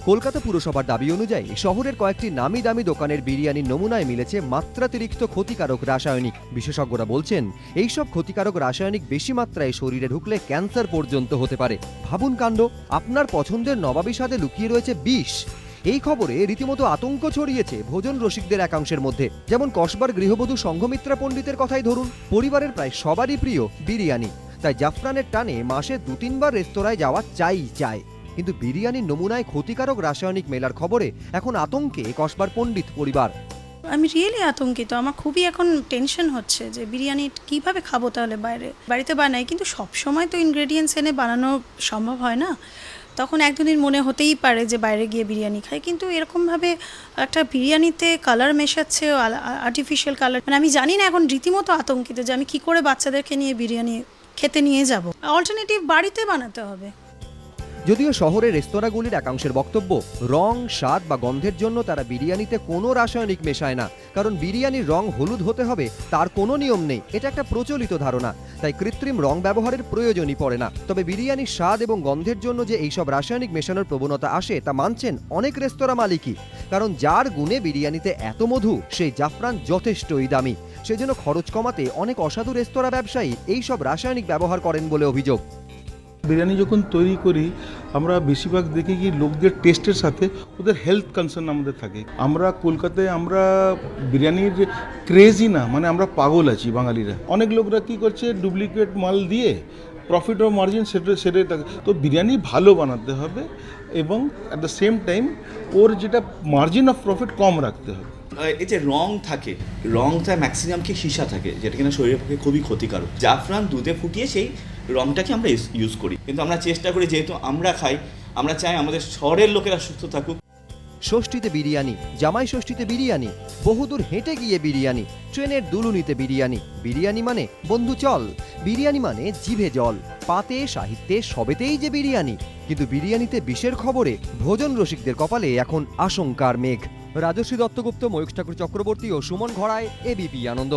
কলকাতা পুরসভার দাবি অনুযায়ী শহরের কয়েকটি নামি দামি দোকানের বিরিয়ানির নমুনায় মিলেছে মাত্রাতিরিক্ত ক্ষতিকারক রাসায়নিক। বিশেষজ্ঞরা বলছেন এইসব ক্ষতিকারক রাসায়নিক বেশি মাত্রায় শরীরে ঢুকলে ক্যান্সার পর্যন্ত হতে পারে। ভাবুন কাণ্ড, আপনার পছন্দের নবাবী স্বাদে লুকিয়ে রয়েছে বিষ। এই খবরে রীতিমতো আতঙ্ক ছড়িয়েছে ভোজন রসিকদের একাংশের মধ্যে। যেমন কসবার গৃহবধূ সংঘমিত্রা পণ্ডিতের কথাই ধরুন, পরিবারের প্রায় সবারই প্রিয় বিরিয়ানি, তাই জাফরানের টানে মাসে 2-3 বার রেস্তোরাঁয় যাওয়া চাই। কিন্তু বিরিয়ানির নমুনায় ক্ষতিকারক রাসায়নিক মেলার খবরে এখন আতঙ্কে কসবার পণ্ডিত পরিবার। আমি রিয়েলি আতঙ্কিত। আমার খুবই এখন টেনশন হচ্ছে যে বিরিয়ানি কিভাবে খাবো, তাহলে বাড়িতে বানাই, কিন্তু সব সময় তো ইনগ্রেডিয়েন্টস এনে বানানো সম্ভব হয় না। তখন এক দুদিন মনে হতেই পারে যে বাইরে গিয়ে বিরিয়ানি খাই, কিন্তু এরকমভাবে একটা বিরিয়ানিতে কালার মেশাচ্ছে, আর্টিফিশিয়াল কালার, মানে আমি জানি না, এখন রীতিমতো আতঙ্কিত যে আমি কি করে বাচ্চাদেরকে নিয়ে বিরিয়ানি খেতে নিয়ে যাব। অল্টারনেটিভ বাড়িতে বানাতে হবে। যদিও শহরের রেস্তোরাঁগুলির একাংশের বক্তব্য, রং, স্বাদ বা গন্ধের জন্য তারা বিরিয়ানিতে কোনো রাসায়নিক মেশায় না, কারণ বিরিয়ানির রং হলুদ হতে হবে তার কোনো নিয়ম নেই। এটা একটা প্রচলিত ধারণা, তাই কৃত্রিম রং ব্যবহারের প্রয়োজনই পড়ে না। তবে বিরিয়ানির স্বাদ এবং গন্ধের জন্য যে এইসব রাসায়নিক মেশানোর প্রবণতা আসে তা মানছেন অনেক রেস্তোরাঁ মালিকই, কারণ যার গুণে বিরিয়ানিতে এত মধু সেই জাফরান যথেষ্টই দামি। সেজন্য খরচ কমাতে অনেক অসাধু রেস্তোরাঁ ব্যবসায়ী এইসব রাসায়নিক ব্যবহার করেন বলে অভিযোগ। বিরিয়ানি যখন তৈরি করি আমরা বেশিরভাগ দেখি কি লোকদের টেস্টের সাথে ওদের হেলথ কনসার্ন আমাদের থাকে। আমরা কলকাতায় আমরা বিরিয়ানির ক্রেজই না, মানে আমরা পাগল আছি বাঙালিরা। অনেক লোকরা কি করছে, ডুপ্লিকেট মাল দিয়ে প্রফিট ও মার্জিন সেটাই থাকে। তো বিরিয়ানি ভালো বানাতে হবে এবং অ্যাট দ্য সেম টাইম ওর যেটা মার্জিন অফ প্রফিট কম রাখতে হবে। এই যে রং থাকে, রংটা ম্যাক্সিমাম কি সীসা থাকে, যেটা কিনা শরীরের পক্ষে খুবই ক্ষতিকারক। জাফরান দুধে ফুটিয়ে সেই রংটাকে আমরা ইউজ করি, কিন্তু আমরা চেষ্টা করি, যেহেতু আমরা খাই, আমরা চাই আমাদের শহরের লোকেরা সুস্থ থাকুক। ষষ্ঠীতে বিরিয়ানি, জামাই ষষ্ঠীতে বিরিয়ানি, বহুদূর হেঁটে গিয়ে বিরিয়ানি, ট্রেনের দুলুনিতে বিরিয়ানি। বিরিয়ানি মানে বন্ধু চল, বিরিয়ানি মানে জিভে জল, পাতে সাহিত্যে সবেতেই যে বিরিয়ানি। কিন্তু বিরিয়ানিতে বিষের খবরে ভোজন রসিকদের কপালে এখন আশঙ্কার মেঘ। রাজশ্রী দত্তগুপ্ত, ময়ূখ ঠাকুর চক্রবর্তী ও সুমন ঘড়ায়, এবিপি আনন্দ।